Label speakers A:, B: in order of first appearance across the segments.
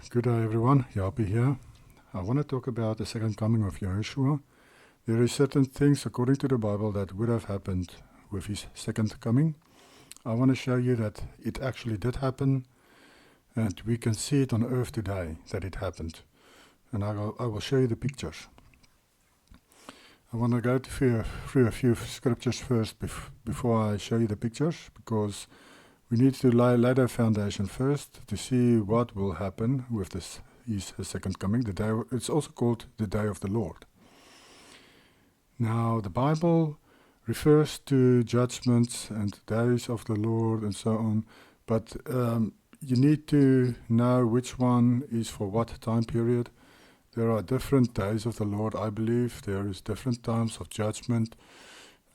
A: Good day everyone, Yapi here. I want to talk about the second coming of Yahushua. There are certain things according to the Bible that would have happened with his second coming. I want to show you that it actually did happen, and we can see it on earth today that it happened. And I will show you the pictures. I want to go through a few scriptures first before I show you the pictures, because we need to lay the foundation first to see what will happen with his second coming. It's also called the day of the Lord. Now, the Bible refers to judgments and days of the Lord and so on, but you need to know which one is for what time period. There are different days of the Lord, I believe. There is different times of judgment.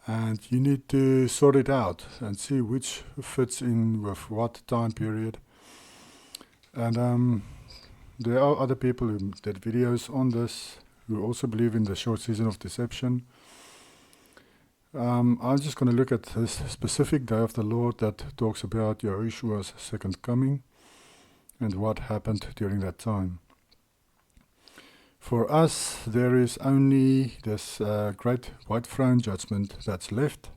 A: And you need to sort it out and see which fits in with what time period. And there are other people who did videos on this who also believe in the short season of deception. I'm just going to look at this specific day of the Lord that talks about Yahushua's second coming and what happened during that time. For us, there is only this great white throne judgment that's left.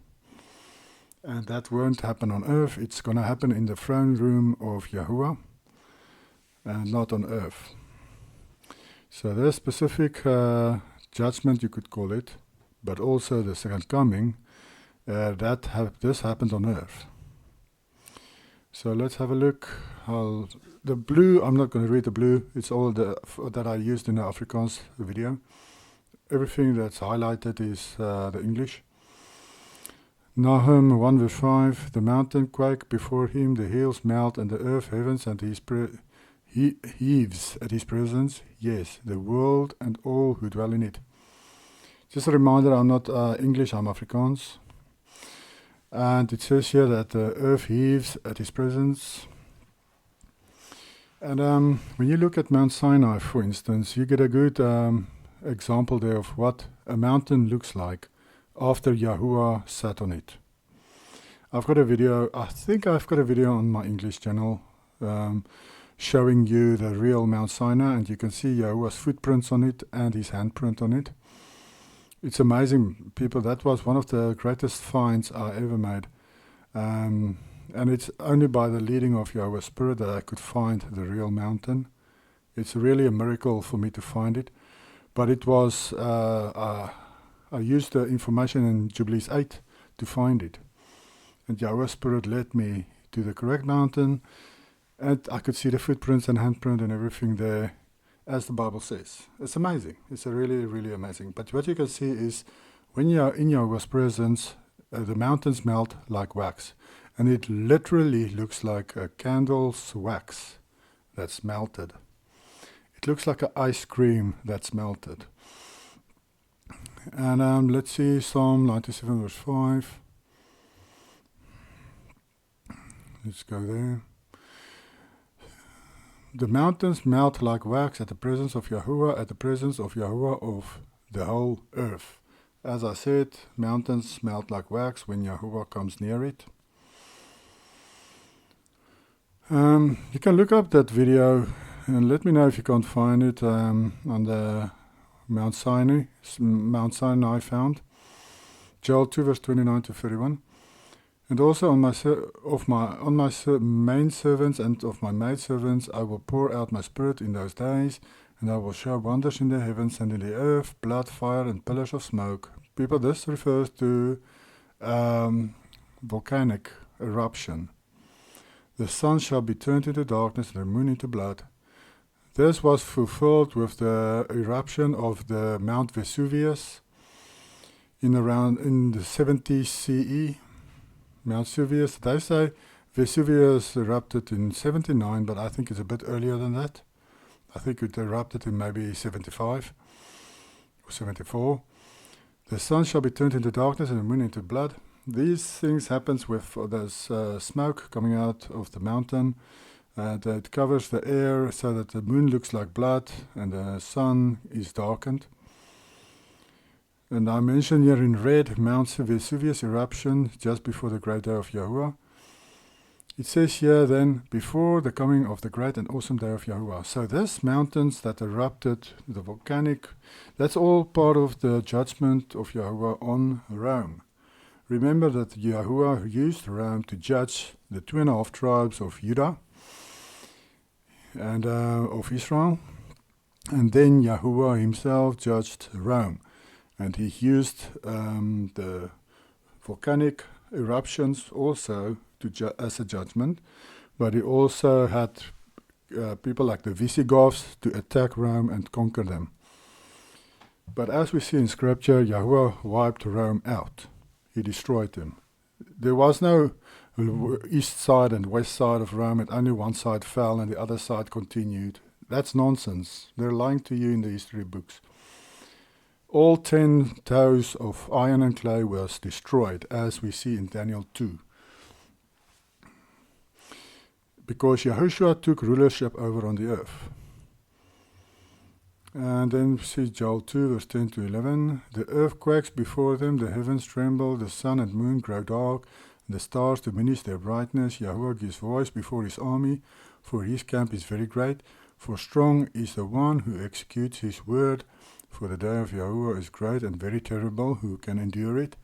A: And that won't happen on earth. It's going to happen in the throne room of Yahuwah and not on earth. So there's specific judgment, you could call it, but also the second coming, this happened on earth. So let's have a look. The blue, I'm not going to read the blue. It's all that I used in the Afrikaans video. Everything that's highlighted is the English. Nahum 1 verse 5, the mountain quake before him, the hills melt, and the earth heavens, and he heaves at his presence. Yes, the world and all who dwell in it. Just a reminder, I'm not English, I'm Afrikaans. And it says here that the earth heaves at his presence. And when you look at Mount Sinai, for instance, you get a good example there of what a mountain looks like after Yahuwah sat on it. I've got a video, I think I've got a video on my English channel showing you the real Mount Sinai, and you can see Yahuwah's footprints on it and his handprint on it. It's amazing, people. That was one of the greatest finds I ever made. And it's only by the leading of Yahweh's Spirit that I could find the real mountain. It's really a miracle for me to find it. But it was, I used the information in Jubilees 8 to find it. And Yahweh's Spirit led me to the correct mountain. And I could see the footprints and handprint and everything there, as the Bible says. It's amazing. It's a really, really amazing. But what you can see is when you are in Yahweh's presence, the mountains melt like wax. And it literally looks like a candle's wax that's melted. It looks like an ice cream that's melted. And let's see Psalm 97 verse 5. Let's go there. The mountains melt like wax at the presence of Yahuwah, at the presence of Yahuwah of the whole earth. As I said, mountains melt like wax when Yahuwah comes near it. You can look up that video and let me know if you can't find it on the Mount Sinai found. Joel 2 verse 29 to 31. And also on my main servants and of my maidservants I will pour out my spirit in those days, and I will show wonders in the heavens and in the earth, blood, fire, and pillars of smoke. People, this refers to volcanic eruption. The sun shall be turned into darkness and the moon into blood. This was fulfilled with the eruption of the Mount Vesuvius in the 70s CE. Mount Vesuvius, they say Vesuvius erupted in 79, but I think it's a bit earlier than that. I think it erupted in maybe 75 or 74. The sun shall be turned into darkness and the moon into blood. These things happens with there's smoke coming out of the mountain, and it covers the air so that the moon looks like blood and the sun is darkened. And I mention here in red Mount Vesuvius eruption just before the great day of Yahuwah. It says here then, before the coming of the great and awesome day of Yahuwah. So this mountains that erupted, the volcanic, that's all part of the judgment of Yahuwah on Rome. Remember that Yahuwah used Rome to judge the 2.5 tribes of Judah and of Israel. And then Yahuwah himself judged Rome. And he used the volcanic eruptions also as a judgment. But he also had people like the Visigoths to attack Rome and conquer them. But as we see in scripture, Yahuwah wiped Rome out. He destroyed them. There was no east side and west side of Rome, and only one side fell and the other side continued. That's nonsense. They're lying to you in the history books. All 10 toes of iron and clay was destroyed, as we see in Daniel 2. Because Yahushua took rulership over on the earth. And then we see Joel 2, verse 10 to 11. The earth quakes before them, the heavens tremble, the sun and moon grow dark, the stars diminish their brightness. Yahuwah gives voice before his army, for his camp is very great. For strong is the one who executes his word. For the day of Yahuwah is great and very terrible. Who can endure it?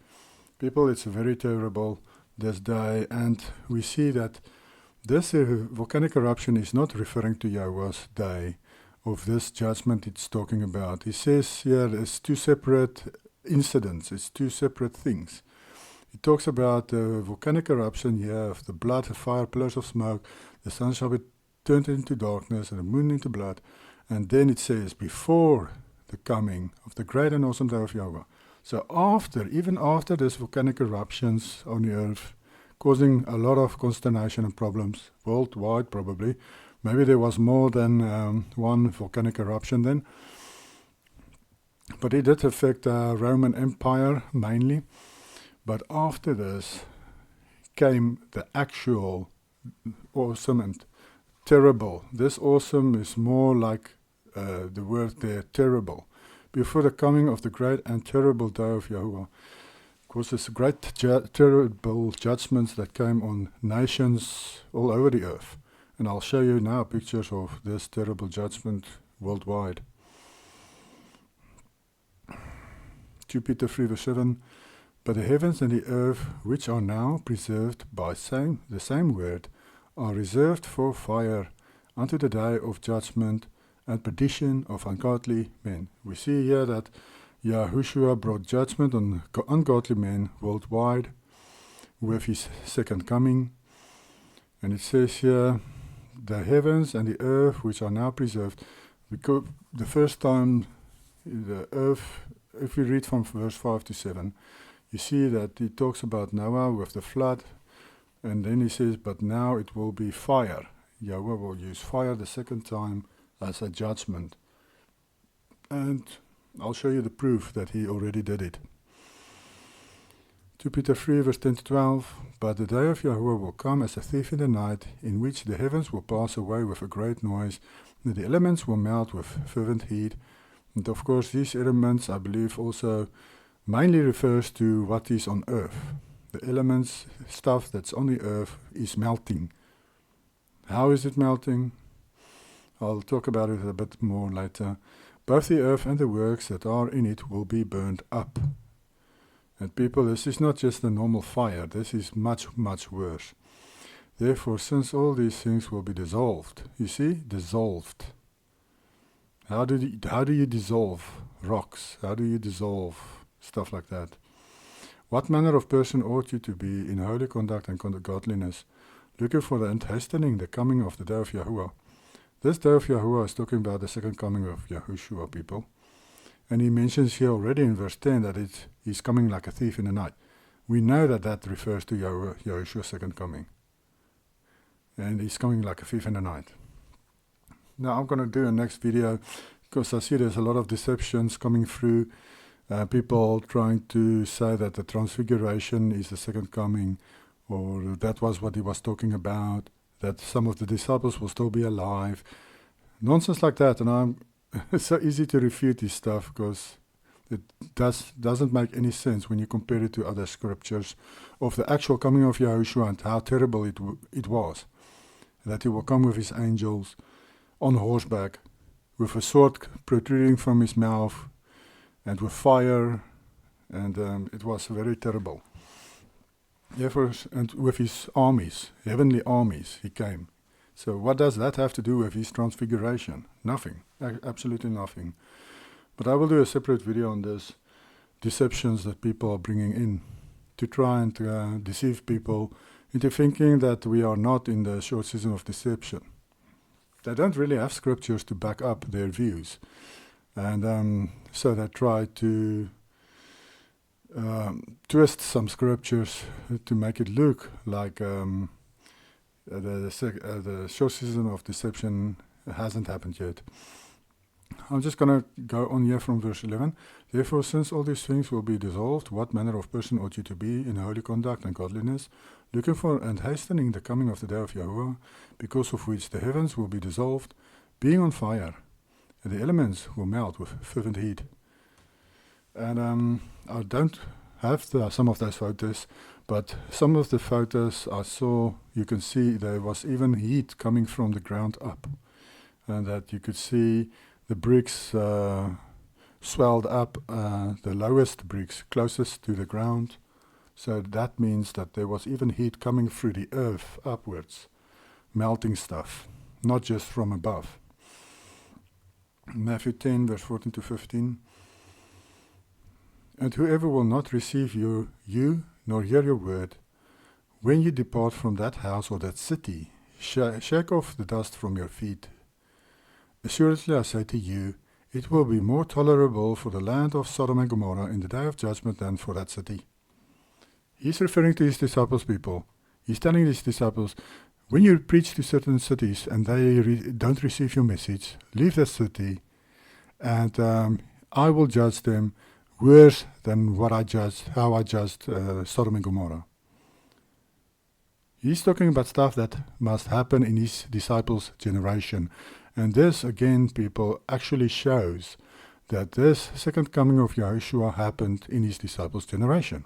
A: People, it's very terrible this day. And we see that this volcanic eruption is not referring to Yahuwah's day of this judgment it's talking about. He says here there's two separate incidents. It's two separate things. He talks about the volcanic eruption here of the blood, the fire, pillars of smoke. The sun shall be turned into darkness and the moon into blood. And then it says, before the coming of the great and awesome day of Yahuwah. So even after this volcanic eruptions on the earth, causing a lot of consternation and problems, worldwide probably. Maybe there was more than one volcanic eruption then. But it did affect the Roman Empire mainly. But after this came the actual awesome and terrible. This awesome is more like the word there, terrible. Before the coming of the great and terrible day of Yahuwah. Of course, there's great terrible judgments that came on nations all over the earth. And I'll show you now pictures of this terrible judgment worldwide. 2 Peter 3 verse 7. But the heavens and the earth, which are now preserved by the same word, are reserved for fire unto the day of judgment and perdition of ungodly men. We see here that Yahushua brought judgment on ungodly men worldwide with his second coming. And it says here, the heavens and the earth which are now preserved, because the first time the earth, if we read from verse 5 to 7, you see that he talks about Noah with the flood, and then he says, but now it will be fire. Yahweh will use fire the second time as a judgment. And I'll show you the proof that he already did it. 2 Peter 3 verse 10 to 12. But the day of Yahuwah will come as a thief in the night, in which the heavens will pass away with a great noise, and the elements will melt with fervent heat. And of course these elements, I believe, also mainly refers to what is on earth. The elements, stuff that's on the earth, is melting. How is it melting? I'll talk about it a bit more later. Both the earth and the works that are in it will be burned up. And people, this is not just a normal fire. This is much, much worse. Therefore, since all these things will be dissolved, you see, dissolved. How do you dissolve rocks? How do you dissolve stuff like that? What manner of person ought you to be in holy conduct and godliness, looking for and hastening the coming of the day of Yahuwah? This day of Yahuwah is talking about the second coming of Yahushua, people. And he mentions here already in verse 10 that he's coming like a thief in the night. We know that that refers to Yahushua's second coming. And he's coming like a thief in the night. Now I'm going to do a next video, because I see there's a lot of deceptions coming through. People trying to say that the transfiguration is the second coming, or that was what he was talking about, that some of the disciples will still be alive. Nonsense like that. And it's so easy to refute this stuff, because It doesn't make any sense when you compare it to other scriptures of the actual coming of Yahushua and how terrible it was. That he will come with his angels on horseback, with a sword protruding from his mouth, and with fire, and it was very terrible. Therefore, and with his armies, heavenly armies, he came. So what does that have to do with his transfiguration? Nothing, absolutely nothing. But I will do a separate video on this, deceptions that people are bringing in to try and deceive people into thinking that we are not in the short season of deception. They don't really have scriptures to back up their views. And so they try to twist some scriptures to make it look like the short season of deception hasn't happened yet. I'm just going to go on here from verse 11. Therefore, since all these things will be dissolved, what manner of person ought you to be in holy conduct and godliness, looking for and hastening the coming of the day of Yahuwah, because of which the heavens will be dissolved, being on fire, and the elements will melt with fervent heat. And I don't have some of those photos, but some of the photos I saw, you can see there was even heat coming from the ground up, and that you could see the bricks swelled up, the lowest bricks closest to the ground. So that means that there was even heat coming through the earth upwards, melting stuff, not just from above. Matthew 10, verse 14 to 15. And whoever will not receive you nor hear your word, when you depart from that house or that city, shake off the dust from your feet. Assuredly I say to you, it will be more tolerable for the land of Sodom and Gomorrah in the day of judgment than for that city. He's referring to his disciples, people. He's telling his disciples, when you preach to certain cities and they don't receive your message, leave that city, and I will judge them worse than how I judged Sodom and Gomorrah. He's talking about stuff that must happen in his disciples' generation. And this, again, people, actually shows that this second coming of Yahushua happened in his disciples' generation.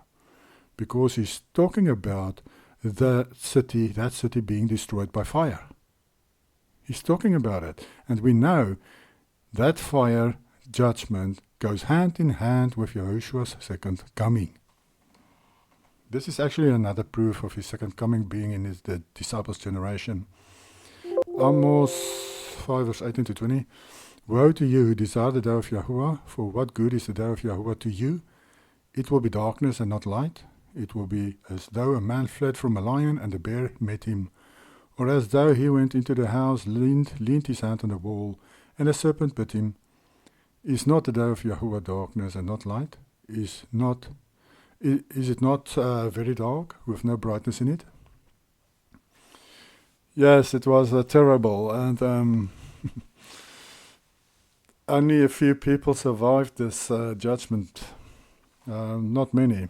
A: Because he's talking about that city being destroyed by fire. He's talking about it. And we know that fire judgment goes hand in hand with Yahushua's second coming. This is actually another proof of his second coming being in the disciples' generation. Amos 5 verse 18 to 20. Woe to you who desire the day of Yahuwah, for what good is the day of Yahuwah to you? It will be darkness and not light. It will be as though a man fled from a lion and a bear met him, or as though he went into the house, leaned his hand on the wall, and a serpent bit him. Is not the day of Yahuwah darkness and not light? Is it not very dark, with no brightness in it? Yes, it was terrible, and only a few people survived this judgment. Not many.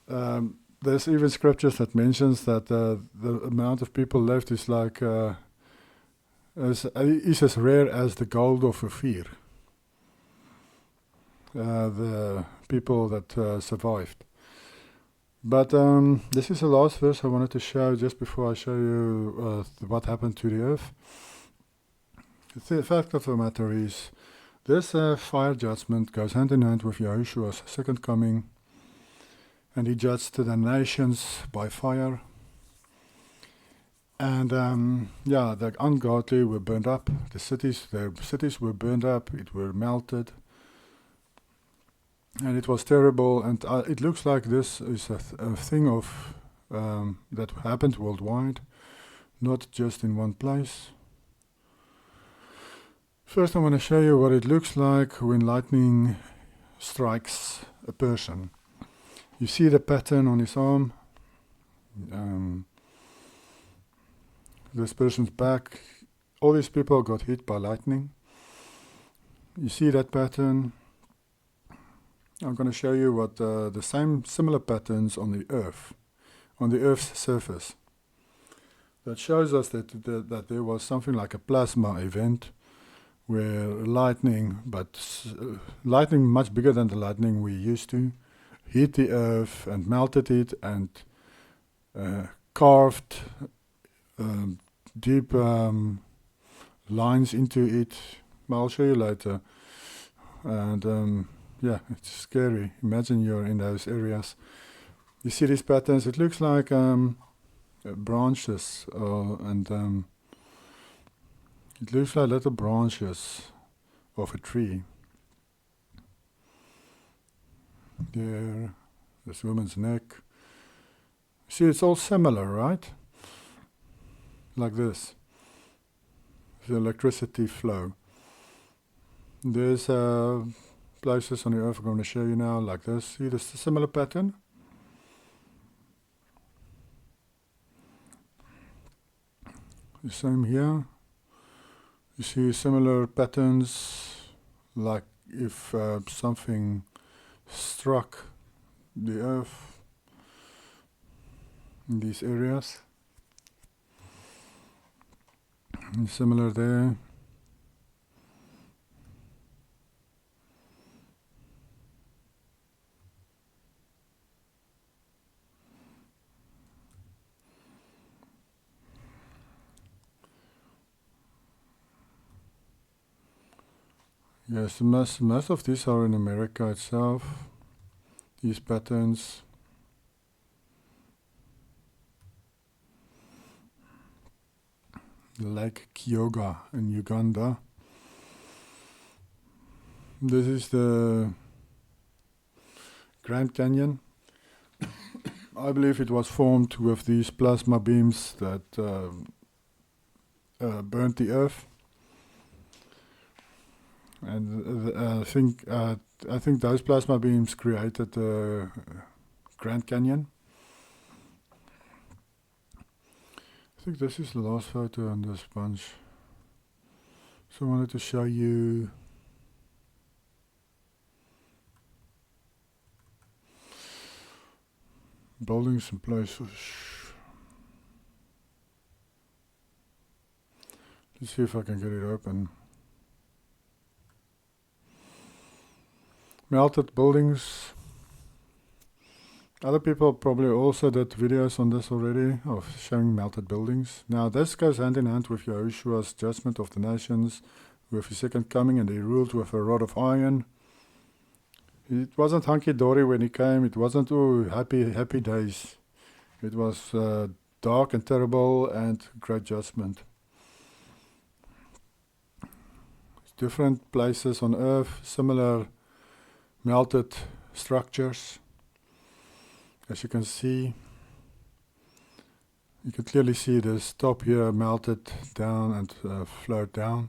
A: There's even scriptures that mentions that the amount of people left is like is as rare as the gold of Ophir. The people that survived. But this is the last verse I wanted to show just before I show you what happened to the earth. The fact of the matter is, this fire judgment goes hand in hand with Yahushua's second coming, and he judged the nations by fire. And the ungodly were burned up. Their cities were burned up. It were melted. And it was terrible, and it looks like this is a thing of that happened worldwide, not just in one place. First I want to show you what it looks like when lightning strikes a person. You see the pattern on his arm, this person's back. All these people got hit by lightning. You see that pattern. I'm going to show you what the similar patterns on the Earth's surface. That shows us that there was something like a plasma event where lightning, lightning much bigger than the lightning we used to, hit the earth and melted it and carved deep lines into it. I'll show you later. And yeah, it's scary. Imagine you're in those areas. You see these patterns? It looks like branches, and it looks like little branches of a tree. There, this woman's neck. See, it's all similar, right? Like this. The electricity flow. There's places on the earth I'm going to show you now, like this. See, there's a similar pattern. The same here. You see similar patterns, like if something struck the earth in these areas. And similar there. Yes, most of these are in America itself, these patterns. Lake Kyoga in Uganda. This is the Grand Canyon. I believe it was formed with these plasma beams that burnt the earth. And I think those plasma beams created the Grand Canyon. I think this is the last photo on this bunch. So I wanted to show you buildings and places. Let's see if I can get it open. Melted buildings. Other people probably also did videos on this already, of showing melted buildings. Now this goes hand in hand with Yahushua's judgment of the nations, with his second coming, and he ruled with a rod of iron. It wasn't hunky-dory when he came. It wasn't, oh, happy days. It was dark and terrible and great judgment. Different places on earth, similar melted structures. As you can see, you can clearly see this top here melted down and flowed down.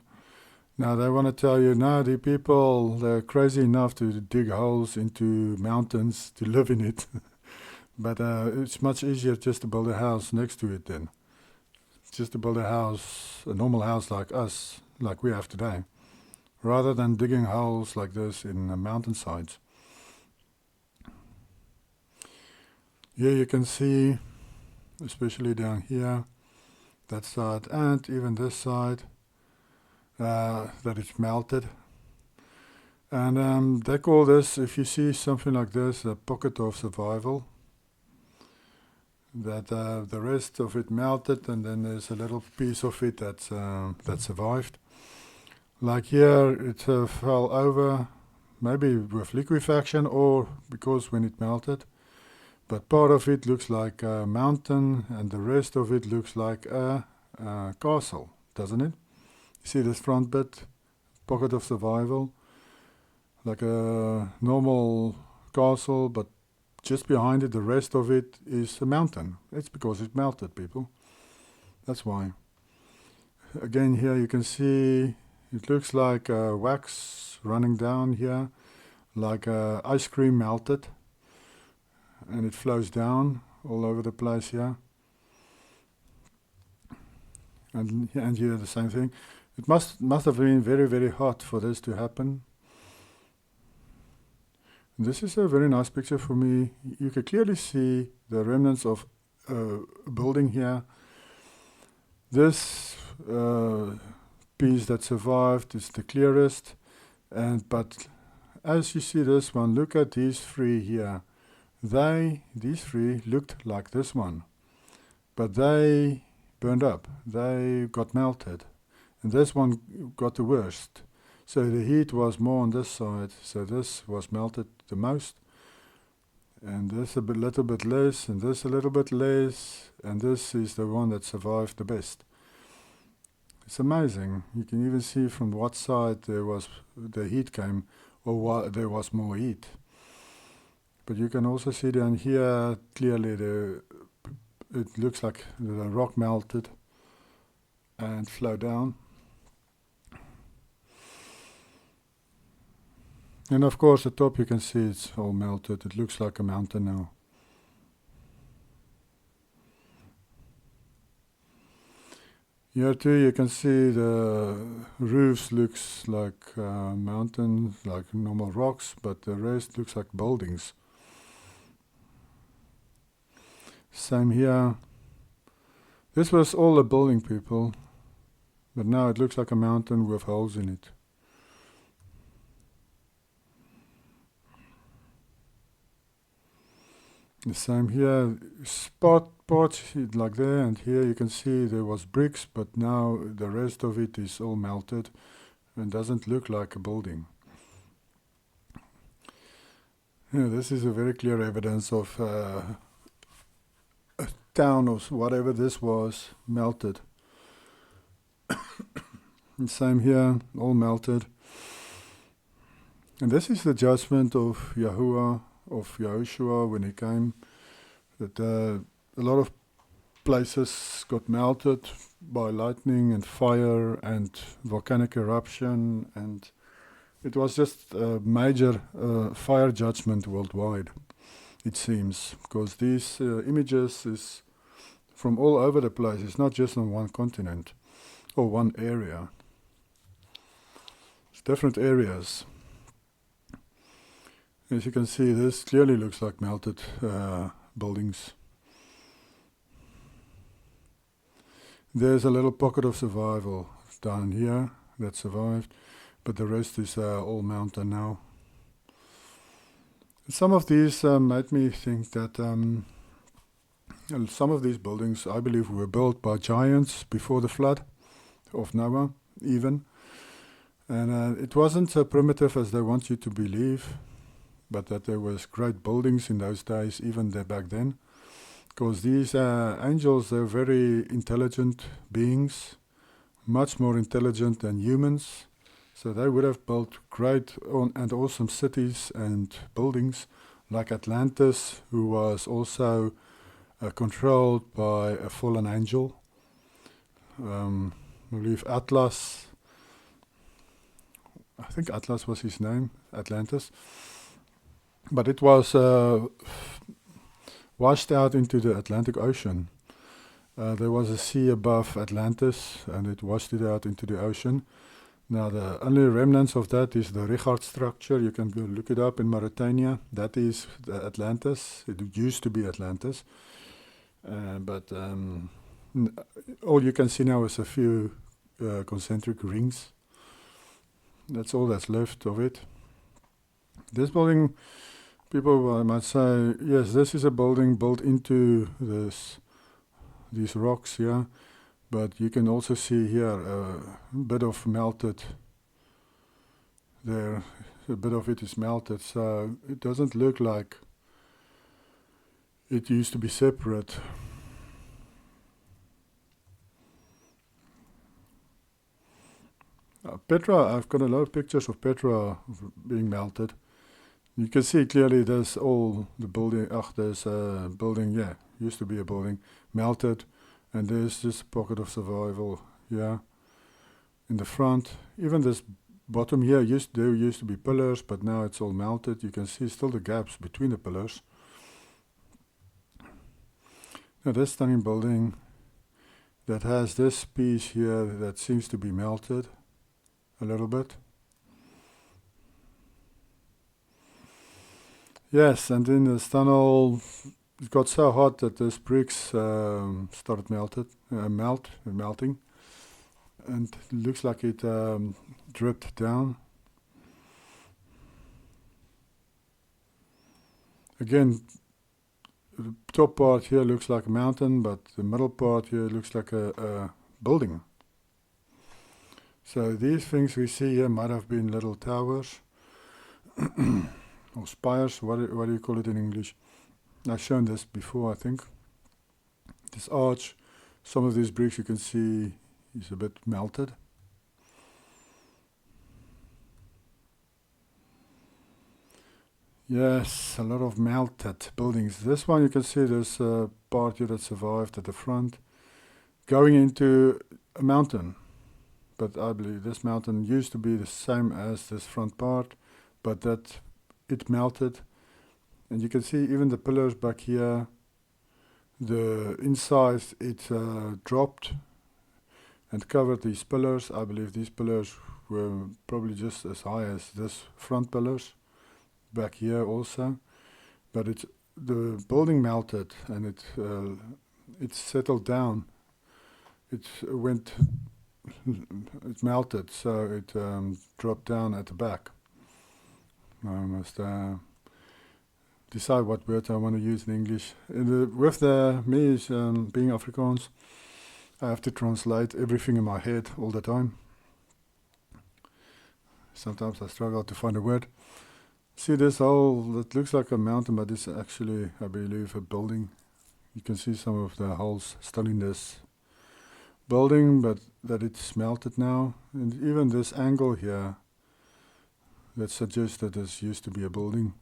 A: Now they want to tell you, no, the people, they're crazy enough to dig holes into mountains to live in it. But it's much easier just to build a house next to it then. Just to build a house, a normal house like us, like we have today, rather than digging holes like this in mountainsides. Here you can see, especially down here, that side and even this side, that it's melted. And they call this, if you see something like this, a pocket of survival. That the rest of it melted, and then there's a little piece of it that survived. Like here, it fell over, maybe with liquefaction or because when it melted. But part of it looks like a mountain, and the rest of it looks like a castle, doesn't it? You see this front bit, pocket of survival, like a normal castle, but just behind it, the rest of it is a mountain. It's because it melted, people. That's why. Again, here you can see it looks like wax running down here, like ice cream melted. And it flows down all over the place here. And here the same thing. It must have been very, very hot for this to happen. This is a very nice picture for me. You can clearly see the remnants of a building here. This piece that survived is the clearest. But as you see this one, look at these three here. These three looked like this one, but they burned up. They got melted, and this one got the worst. So the heat was more on this side, so this was melted the most, and this a little bit less, and this a little bit less, and this is the one that survived the best. It's amazing. You can even see from what side the heat came, or there was more heat. But you can also see down here clearly it looks like the rock melted and flowed down. And of course the top you can see it's all melted. It looks like a mountain now. Here too you can see the roofs looks like mountains, like normal rocks, but the rest looks like buildings. Same here. This was all a building, people, but now it looks like a mountain with holes in it. The same here, parts like there, and here you can see there was bricks, but now the rest of it is all melted and doesn't look like a building. Yeah, this is a very clear evidence of a town or whatever this was melted. And same here, all melted. And this is the judgment of Yahushua when he came, that a lot of places got melted by lightning and fire and volcanic eruption, and it was just a major fire judgment worldwide, it seems, because these images is from all over the place. It's not just on one continent or one area. It's different areas. As you can see, this clearly looks like melted buildings. There's a little pocket of survival down here that survived, but the rest is all mountain now. Some of these made me think that some of these buildings, I believe, were built by giants before the flood of Noah, even. And it wasn't so primitive as they want you to believe, but that there was great buildings in those days, even back then. Because these angels, they're very intelligent beings, much more intelligent than humans. So they would have built great and awesome cities and buildings, like Atlantis, who was also controlled by a fallen angel. I believe Atlas, I think Atlas was his name, Atlantis. But it was washed out into the Atlantic Ocean. There was a sea above Atlantis, and it washed it out into the ocean. Now, the only remnants of that is the Richard structure. You can go look it up in Mauritania. That is the Atlantis. It used to be Atlantis. But all you can see now is a few concentric rings. That's all that's left of it. This building, people might say, yes, this is a building built into these rocks here. But you can also see here a bit of melted there. A bit of it is melted, so it doesn't look like it used to be separate. Petra, I've got a lot of pictures of Petra being melted. You can see clearly there's all the building, there's a building, yeah, used to be a building, melted. And there's this pocket of survival, yeah, in the front. Even this bottom here, there used to be pillars, but now it's all melted. You can see still the gaps between the pillars. Now this stunning building that has this piece here that seems to be melted a little bit. Yes, and in this tunnel, it got so hot that these bricks started melting. and it looks like it dripped down. Again, the top part here looks like a mountain, but the middle part here looks like a building. So these things we see here might have been little towers or spires. What do you call it in English? I've shown this before, I think. This arch, some of these bricks you can see is a bit melted. Yes, a lot of melted buildings. This one you can see there's a part here that survived at the front, going into a mountain. But I believe this mountain used to be the same as this front part, but that it melted. And you can see even the pillars back here, the inside it dropped and covered these pillars. I believe these pillars were probably just as high as this front pillars. Back here also, but the building melted and it settled down. It melted, so it dropped down at the back. I must decide what word I want to use in English. With me being Afrikaans, I have to translate everything in my head all the time. Sometimes I struggle to find a word. See this hole that looks like a mountain, but it's actually, I believe, a building. You can see some of the holes still in this building, but that it's melted now. And even this angle here, that suggests that this used to be a building.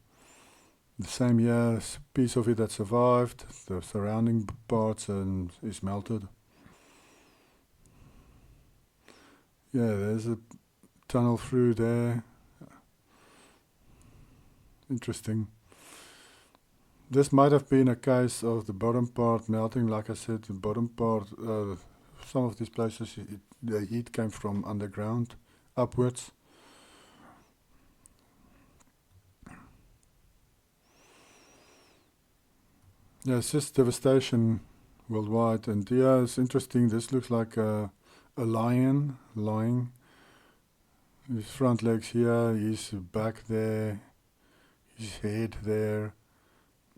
A: The same here, piece of it that survived, the surrounding parts is melted. Yeah, there's a tunnel through there. Interesting. This might have been a case of the bottom part melting. Like I said, the bottom part, some of these places, the heat came from underground upwards. Yeah, it's just devastation worldwide. And yeah, it's interesting. This looks like a lion lying. His front legs here, his back there, his head there.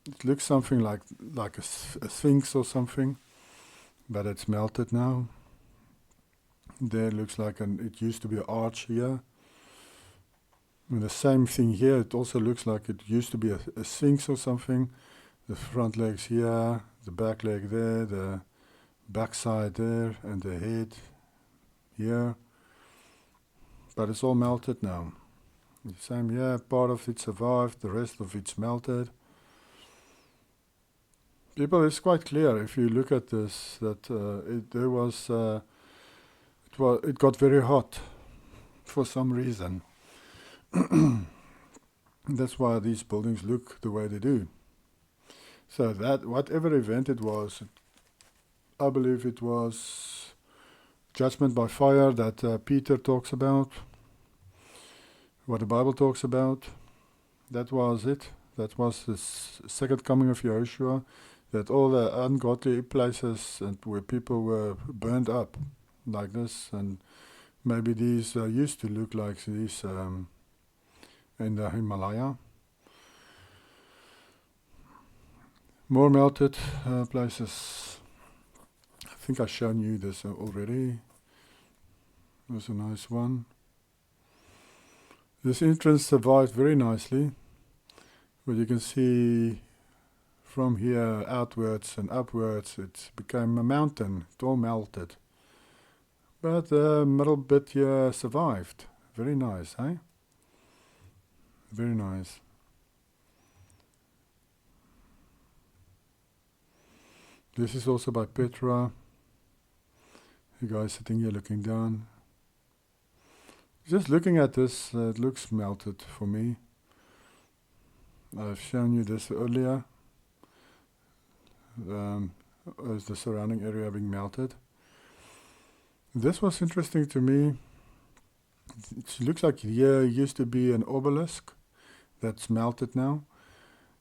A: It looks something like a sphinx or something, but it's melted now. There looks like it used to be an arch here. And the same thing here, it also looks like it used to be a sphinx or something. The front legs here, the back leg there, the back side there, and the head here. But it's all melted now. The same here, part of it survived, the rest of it's melted. People, it's quite clear if you look at this that it got very hot for some reason. That's why these buildings look the way they do. So that whatever event it was, I believe it was judgment by fire that Peter talks about. What the Bible talks about, that was it. That was the second coming of Yahushua, that all the ungodly places and where people were burned up like this, and maybe these used to look like these in the Himalaya. More melted places. I think I've shown you this already. It was a nice one. This entrance survived very nicely, but you can see from here outwards and upwards it became a mountain. It all melted. But the middle bit here survived. Very nice, eh? Very nice. This is also by Petra. You guys sitting here looking down. Just looking at this, it looks melted for me. I've shown you this earlier. As the surrounding area being melted. This was interesting to me. It looks like here used to be an obelisk that's melted now.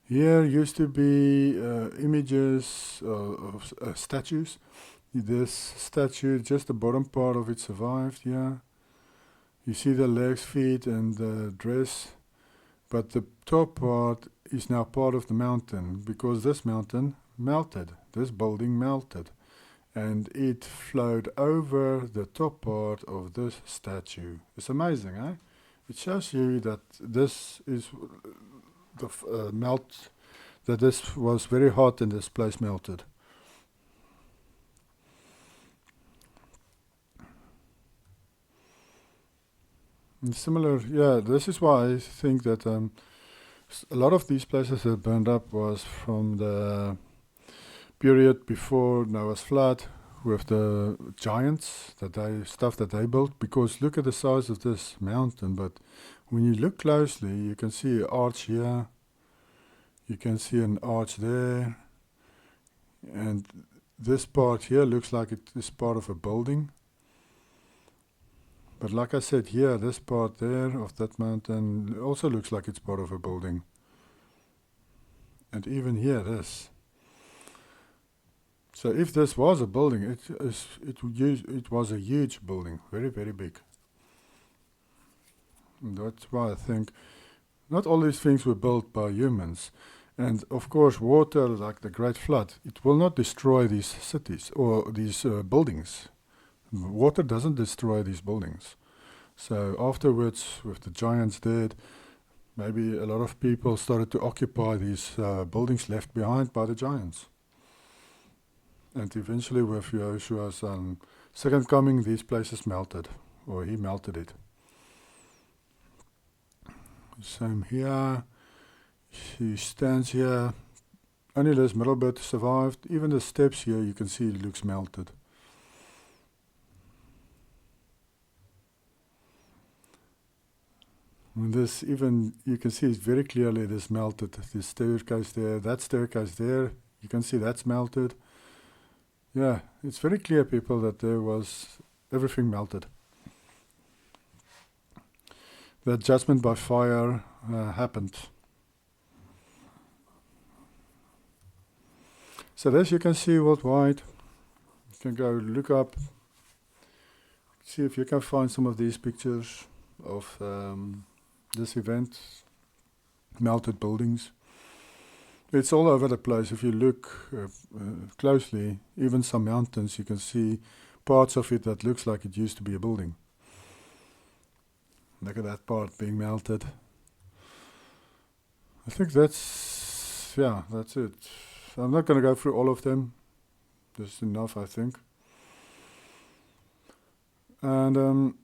A: Here used to be images of statues This statue, just the bottom part of it survived here. You see the legs, feet and the dress, but the top part is now part of the mountain because this mountain melted, this building melted, and it flowed over the top part of this statue. It's amazing, eh? It shows you that this is the that this was very hot and this place melted. And similar, yeah, this is why I think that a lot of these places that burned up was from the period before Noah's flood with the giants, stuff that they built. Because look at the size of this mountain, but when you look closely, you can see an arch here, you can see an arch there, and this part here looks like it is part of a building. But like I said here, this part there of that mountain also looks like it's part of a building. And even here, this. So if this was a building, it was a huge building, very, very big. And that's why I think not all these things were built by humans. And of course, water, like the Great Flood, it will not destroy these cities or these buildings. Water doesn't destroy these buildings. So afterwards, with the giants dead, maybe a lot of people started to occupy these buildings left behind by the giants. And eventually with Yahushua's second coming, these places melted, or he melted it. Same here. He stands here. Only this middle bit survived. Even the steps here, you can see it looks melted. And this even, you can see it very clearly, this melted. This staircase there, that staircase there, you can see that's melted. Yeah, it's very clear, people, that there was, everything melted. The judgment by fire happened. So this you can see worldwide. You can go look up, see if you can find some of these pictures of this event, melted buildings. It's all over the place. If you look closely, even some mountains, you can see parts of it that looks like it used to be a building. Look at that part being melted. I think that's it. I'm not going to go through all of them. There's enough, I think. And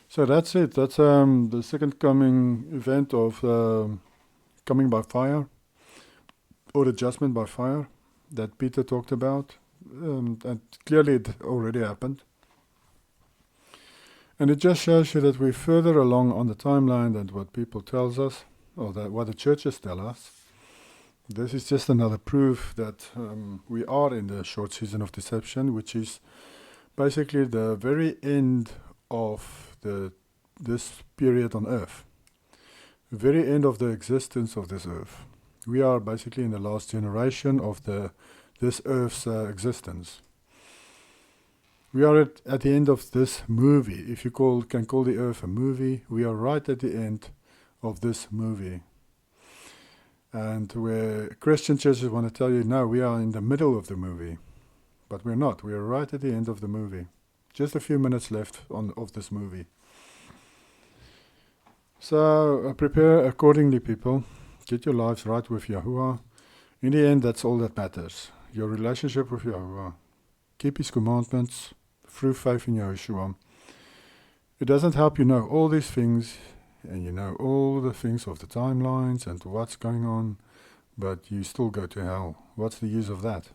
A: so that's it. That's the second coming event of coming by fire, or the judgment by fire that Peter talked about. And clearly it already happened. And it just shows you that we're further along on the timeline than what people tells us, or that what the churches tell us. This is just another proof that we are in the short season of deception, which is basically the very end of this period on earth. The very end of the existence of this earth. We are basically in the last generation of this earth's existence. We are at the end of this movie. If you can call the earth a movie, we are right at the end of this movie. And where Christian churches want to tell you, no, we are in the middle of the movie. But we're not. We are right at the end of the movie. Just a few minutes left of this movie. So prepare accordingly, people. Get your lives right with Yahuwah. In the end, that's all that matters. Your relationship with Yahuwah. Keep His commandments through faith in Yahushua. It doesn't help you know all these things, and you know all the things of the timelines and what's going on, but you still go to hell. What's the use of that?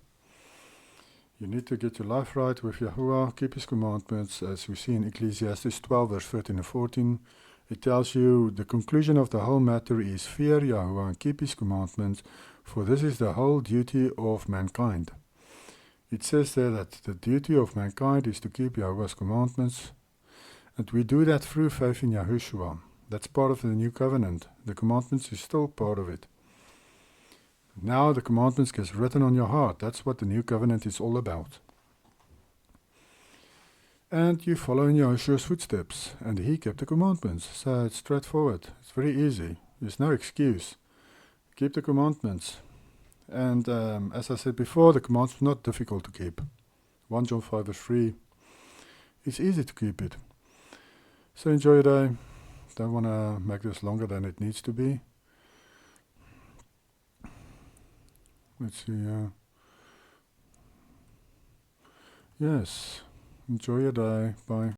A: You need to get your life right with Yahuwah, keep His commandments, as we see in Ecclesiastes 12, verse 13 and 14. It tells you the conclusion of the whole matter is fear Yahuwah and keep His commandments, for this is the whole duty of mankind. It says there that the duty of mankind is to keep Yahuwah's commandments, and we do that through faith in Yahushua. That's part of the new covenant. The commandments is still part of it. Now the commandments gets written on your heart. That's what the new covenant is all about. And you follow in Yahushua's footsteps, and he kept the commandments. So it's straightforward. It's very easy. There's no excuse. Keep the commandments. And as I said before, the commandments are not difficult to keep. 1 John 5 verse 3. It's easy to keep it. So enjoy your day. Don't want to make this longer than it needs to be. Let's see. Yes. Enjoy your day. Bye.